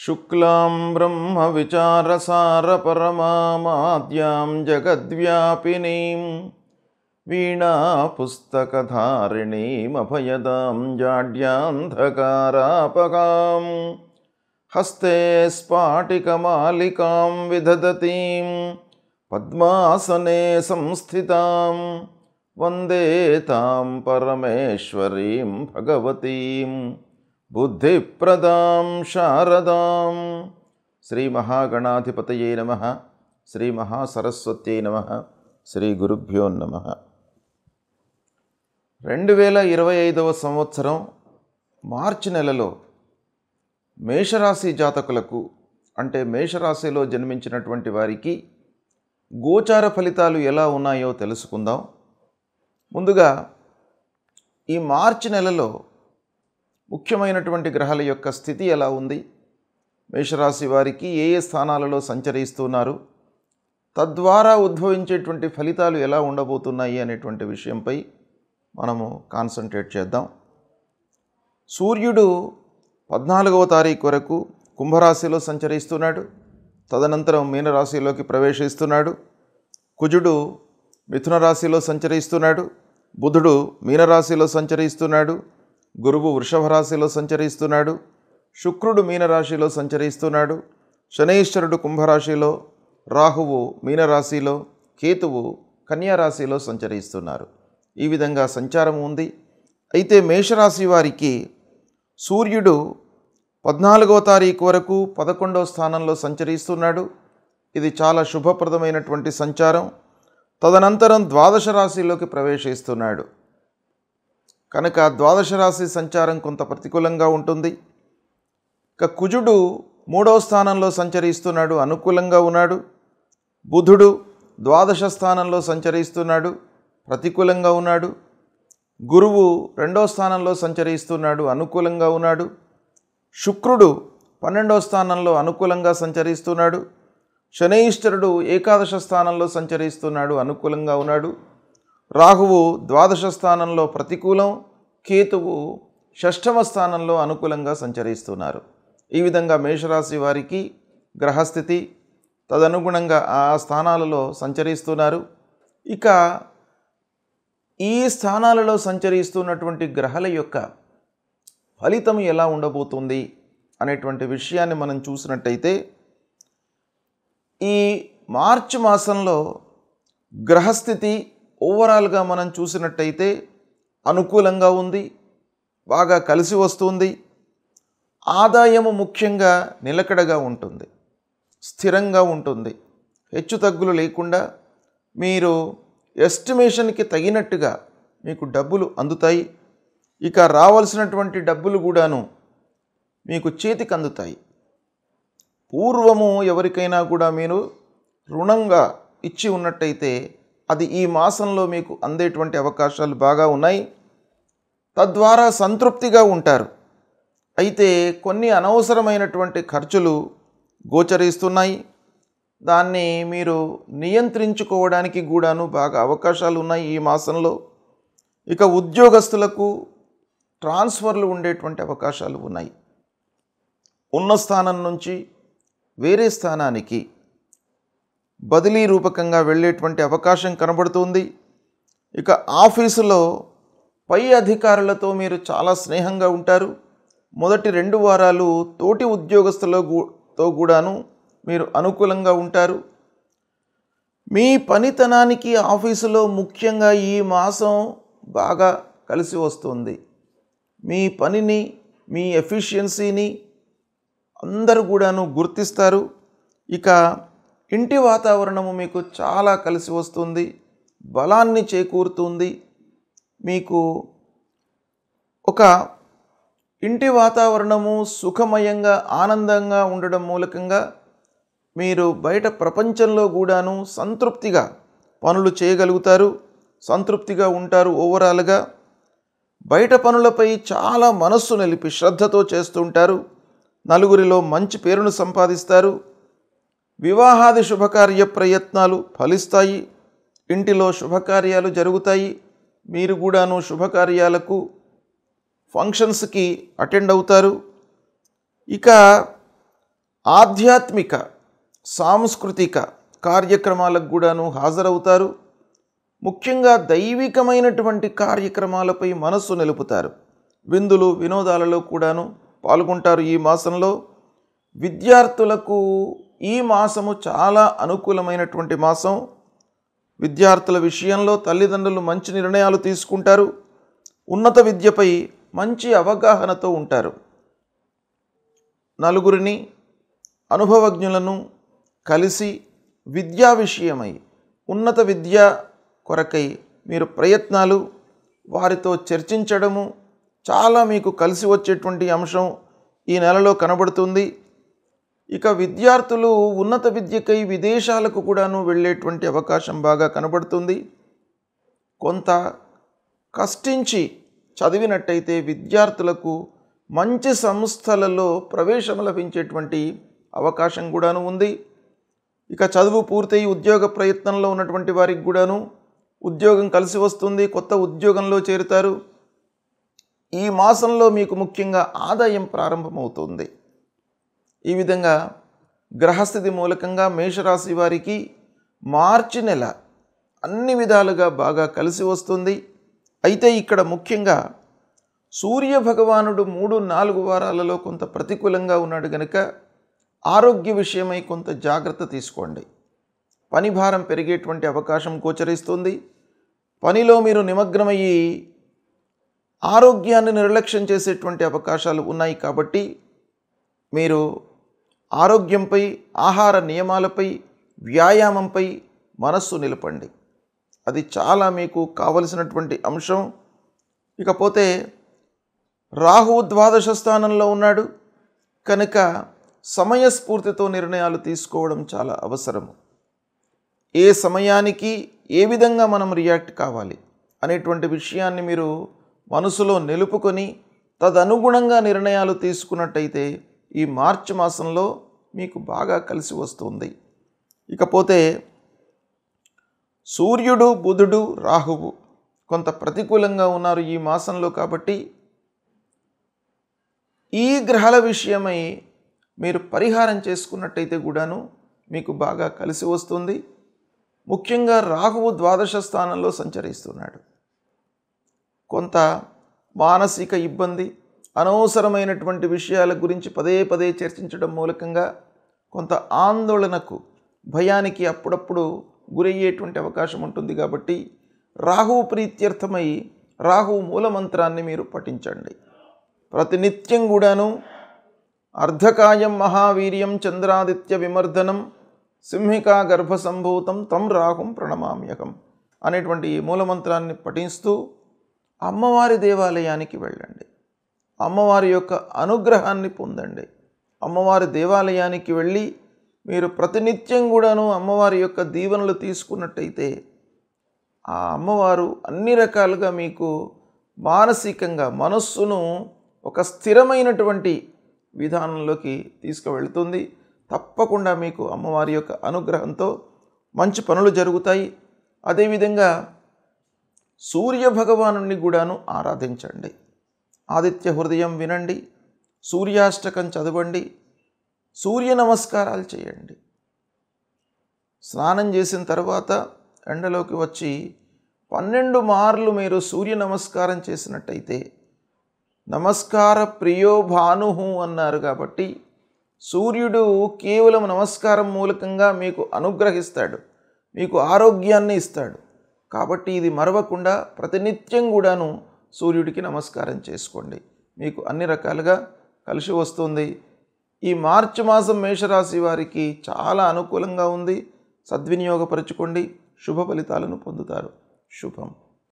శుక్లాం బ్రహ్మవిచారసారపరమామాద్యాం జగద్వ్యాపినీం వీణాపుస్తకధారిణీమభయదాం జాడ్యాంధకారాపకాం హస్తే స్ఫాటికమాలికాం విదధతీం పద్మాసనే సంస్థితాం వందే తాం పరమేశ్వరీం భగవతీం బుద్ధిప్రదాం శారదాం. శ్రీ మహాగణాధిపతయే నమః. శ్రీ మహాసరస్వత్యై నమః. శ్రీ గురుభ్యో నమః. 2025వ సంవత్సరం మార్చి నెలలో మేషరాశి జాతకులకు అంటే మేషరాశిలో జన్మించినటువంటి వారికి గోచార ఫలితాలు ఎలా ఉన్నాయో తెలుసుకుందాం. ముందుగా ఈ మార్చి నెలలో ముఖ్యమైనటువంటి గ్రహాల యొక్క స్థితి ఎలా ఉంది, మేషరాశి వారికి ఏ ఏ స్థానాలలో సంచరిస్తున్నారు, తద్వారా ఉద్భవించేటువంటి ఫలితాలు ఎలా ఉండబోతున్నాయి అనేటువంటి విషయంపై మనము కాన్సన్ట్రేట్ చేద్దాం. సూర్యుడు 14వ తారీఖు వరకు కుంభరాశిలో సంచరిస్తున్నాడు. తదనంతరం మీనరాశిలోకి ప్రవేశిస్తున్నాడు. కుజుడు మిథున రాశిలో సంచరిస్తున్నాడు. బుధుడు మీనరాశిలో సంచరిస్తున్నాడు. గురువు వృషభ రాశిలో సంచరిస్తున్నాడు. శుక్రుడు మీనరాశిలో సంచరిస్తున్నాడు. శనైశ్వరుడు కుంభరాశిలో, రాహువు మీనరాశిలో, కేతువు కన్యారాశిలో సంచరిస్తున్నారు. ఈ విధంగా సంచారం ఉంది. అయితే మేషరాశి వారికి సూర్యుడు 14వ తారీఖు వరకు 11వ స్థానంలో సంచరిస్తున్నాడు. ఇది చాలా శుభప్రదమైనటువంటి సంచారం. తదనంతరం ద్వాదశ రాశిలోకి ప్రవేశిస్తున్నాడు. కనుక ద్వాదశ రాశి సంచారం కొంత ప్రతికూలంగా ఉంటుంది. ఇక కుజుడు 3వ స్థానంలో సంచరిస్తున్నాడు, అనుకూలంగా ఉన్నాడు. బుధుడు ద్వాదశ స్థానంలో సంచరిస్తున్నాడు, ప్రతికూలంగా ఉన్నాడు. గురువు 2వ స్థానంలో సంచరిస్తున్నాడు, అనుకూలంగా ఉన్నాడు. శుక్రుడు 12వ స్థానంలో అనుకూలంగా సంచరిస్తున్నాడు. శనైశ్వరుడు ఏకాదశ స్థానంలో సంచరిస్తున్నాడు, అనుకూలంగా ఉన్నాడు. రాహువు ద్వాదశ స్థానంలో ప్రతికూలం, కేతువు షష్ఠమ స్థానంలో అనుకూలంగా సంచరిస్తున్నారు. ఈ విధంగా మేషరాశి వారికి గ్రహస్థితి తదనుగుణంగా ఆ స్థానాలలో సంచరిస్తున్నారు. ఇక ఈ స్థానాలలో సంచరిస్తున్నటువంటి గ్రహాల యొక్క ఫలితం ఎలా ఉండబోతుంది అనేటువంటి విషయాన్ని మనం చూసినట్టయితే, ఈ మార్చి మాసంలో గ్రహస్థితి ఓవరాల్గా మనం చూసినట్టయితే అనుకూలంగా ఉంది, బాగా కలిసి వస్తుంది. ఆదాయము ముఖ్యంగా నిలకడగా ఉంటుంది, స్థిరంగా ఉంటుంది. హెచ్చు తగ్గులు లేకుండా మీరు ఎస్టిమేషన్కి తగినట్టుగా మీకు డబ్బులు అందుతాయి. ఇక రావాల్సినటువంటి డబ్బులు కూడాను మీకు చేతికి అందుతాయి. పూర్వము ఎవరికైనా కూడా మీరు రుణంగా ఇచ్చి ఉన్నట్టయితే అది ఈ మాసంలో మీకు అందేటువంటి అవకాశాలు బాగా ఉన్నాయి. తద్వారా సంతృప్తిగా ఉంటారు. అయితే కొన్ని అనవసరమైనటువంటి ఖర్చులు గోచరిస్తున్నాయి. దాన్ని మీరు నియంత్రించుకోవడానికి కూడాను బాగా అవకాశాలు ఉన్నాయి ఈ మాసంలో. ఇక ఉద్యోగస్తులకు ట్రాన్స్ఫర్లు ఉండేటువంటి అవకాశాలు ఉన్నాయి. ఉన్న స్థానం నుంచి వేరే స్థానానికి బదిలీ రూపకంగా వెళ్ళేటువంటి అవకాశం కనబడుతుంది. ఇక ఆఫీసులో పై అధికారులతో మీరు చాలా స్నేహంగా ఉంటారు. మొదటి 2 వారాలు తోటి ఉద్యోగస్తులతో కూడాను మీరు అనుకూలంగా ఉంటారు. మీ పనితనానికి ఆఫీసులో ముఖ్యంగా ఈ మాసం బాగా కలిసి వస్తుంది. మీ పనిని, మీ ఎఫిషియన్సీని అందరూ కూడాను గుర్తిస్తారు. ఇక ఇంటి వాతావరణము మీకు చాలా కలిసి వస్తుంది, బలాన్ని చేకూరుతుంది. మీకు ఒక ఇంటి వాతావరణము సుఖమయంగా ఆనందంగా ఉండడం మూలకంగా మీరు బయట ప్రపంచంలో కూడాను సంతృప్తిగా పనులు చేయగలుగుతారు, సంతృప్తిగా ఉంటారు. ఓవరాల్గా బయట పనులపై చాలా మనస్సు నిలిపి శ్రద్ధతో చేస్తుంటారు. నలుగురిలో మంచి పేరును సంపాదిస్తారు. వివాహాది శుభకార్య ప్రయత్నాలు ఫలిస్తాయి. ఇంటిలో శుభకార్యాలు జరుగుతాయి. మీరు కూడాను శుభకార్యాలకు ఫంక్షన్స్కి అటెండ్ అవుతారు. ఇక ఆధ్యాత్మిక సాంస్కృతిక కార్యక్రమాలకు కూడాను హాజరవుతారు. ముఖ్యంగా దైవికమైనటువంటి కార్యక్రమాలపై మనస్సు నిలుపుతారు. విందులు వినోదాలలో కూడాను పాల్గొంటారు. ఈ మాసంలో విద్యార్థులకు ఈ మాసము చాలా అనుకూలమైనటువంటి మాసం. విద్యార్థుల విషయంలో తల్లిదండ్రులు మంచి నిర్ణయాలు తీసుకుంటారు. ఉన్నత విద్యపై మంచి అవగాహనతో ఉంటారు. నలుగురిని అనుభవజ్ఞులను కలిసి విద్యా విషయమై ఉన్నత విద్య కొరకై మీరు ప్రయత్నాలు వారితో చర్చించడము చాలా మీకు కలిసి వచ్చేటువంటి అంశం ఈ నెలలో కనబడుతుంది. ఇక విద్యార్థులు ఉన్నత విద్యకై విదేశాలకు కూడాను వెళ్ళేటువంటి అవకాశం బాగా కనబడుతుంది. కొంత కష్టించి చదివినట్టయితే విద్యార్థులకు మంచి సంస్థలలో ప్రవేశం లభించేటువంటి అవకాశం కూడాను ఉంది. ఇక చదువు పూర్తయి ఉద్యోగ ప్రయత్నంలో ఉన్నటువంటి వారికి కూడాను ఉద్యోగం కలిసి వస్తుంది. కొత్త ఉద్యోగంలో చేరుతారు. ఈ మాసంలో మీకు ముఖ్యంగా ఆదాయం ప్రారంభమవుతుంది. ఈ విధంగా గ్రహస్థితి మూలకంగా మేషరాశి వారికి మార్చి నెల అన్ని విధాలుగా బాగా కలిసి వస్తుంది. అయితే ఇక్కడ ముఖ్యంగా సూర్య భగవానుడు 3-4 వారాలలో కొంత ప్రతికూలంగా ఉన్నాడు కనుక ఆరోగ్య విషయమై కొంత జాగ్రత్త తీసుకోండి. పని భారం పెరిగేటువంటి అవకాశం గోచరిస్తుంది. పనిలో మీరు నిమగ్నమయ్యి ఆరోగ్యాన్ని నిర్లక్ష్యం చేసేటువంటి అవకాశాలు ఉన్నాయి. కాబట్టి మీరు ఆరోగ్యంపై, ఆహార నియమాలపై, వ్యాయామంపై మనస్సు నిలపండి. అది చాలా మీకు కావలసినటువంటి అంశం. ఇకపోతే రాహువు 12వ స్థానంలో ఉన్నాడు కనుక సమయస్ఫూర్తితో నిర్ణయాలు తీసుకోవడం చాలా అవసరము. ఏ సమయానికి ఏ విధంగా మనం రియాక్ట్ కావాలి అనేటువంటి విషయాన్ని మీరు మనసులో నిలుపుకొని తదనుగుణంగా నిర్ణయాలు తీసుకున్నట్టయితే ఈ మార్చి మాసంలో మీకు బాగా కలిసి వస్తుంది. ఇకపోతే సూర్యుడు, బుధుడు, రాహువు కొంత ప్రతికూలంగా ఉన్నారు ఈ మాసంలో. కాబట్టి ఈ గ్రహాల విషయమై మీరు పరిహారం చేసుకున్నట్టయితే కూడాను మీకు బాగా కలిసి వస్తుంది. ముఖ్యంగా రాహువు 12వ స్థానంలో సంచరిస్తున్నాడు. కొంత మానసిక ఇబ్బంది, అనవసరమైనటువంటి విషయాల గురించి పదే పదే చర్చించడం మూలకంగా కొంత ఆందోళనకు, భయానికి అప్పుడప్పుడు గురయ్యేటువంటి అవకాశం ఉంటుంది. కాబట్టి రాహువు ప్రీత్యర్థమై రాహువు మూలమంత్రాన్ని మీరు పఠించండి. ప్రతినిత్యం కూడాను అర్ధకాయం మహావీర్యం చంద్రాదిత్య విమర్దనం సింహికా గర్భసంభూతం తం రాహుం ప్రణమామ్యహం అనేటువంటి ఈ మూలమంత్రాన్ని పఠిస్తూ అమ్మవారి దేవాలయానికి వెళ్ళండి. అమ్మవారి యొక్క అనుగ్రహాన్ని పొందండి. అమ్మవారి దేవాలయానికి వెళ్ళి మీరు ప్రతినిత్యం కూడాను అమ్మవారి యొక్క దీవెనలు తీసుకున్నట్టయితే ఆ అమ్మవారు అన్ని రకాలుగా మీకు మానసికంగా మనస్సును ఒక స్థిరమైనటువంటి విధానంలోకి తీసుకువెళ్తుంది. తప్పకుండా మీకు అమ్మవారి యొక్క అనుగ్రహంతో మంచి పనులు జరుగుతాయి. అదేవిధంగా సూర్య భగవానుని కూడాను ఆరాధించండి. ఆదిత్య హృదయం వినండి, సూర్యాష్టకం చదవండి, సూర్య నమస్కారాలు చేయండి. స్నానం చేసిన తర్వాత ఎండలోకి వచ్చి 12 మార్లు మీరు సూర్య నమస్కారం చేసినట్టయితే, నమస్కార ప్రియో భానుహు అన్నారు కాబట్టి సూర్యుడు కేవలం నమస్కారం మూలకంగా మీకు అనుగ్రహిస్తాడు, మీకు ఆరోగ్యాన్ని ఇస్తాడు. కాబట్టి ఇది మరవకుండా ప్రతినిత్యం కూడాను సూర్యుడికి నమస్కారం చేసుకోండి. మీకు అన్ని రకాలుగా కలిసి వస్తుంది. ఈ మార్చి మాసం మేషరాశి వారికి చాలా అనుకూలంగా ఉంది. సద్వినియోగపరచుకోండి. శుభ ఫలితాలను పొందుతారు. శుభం.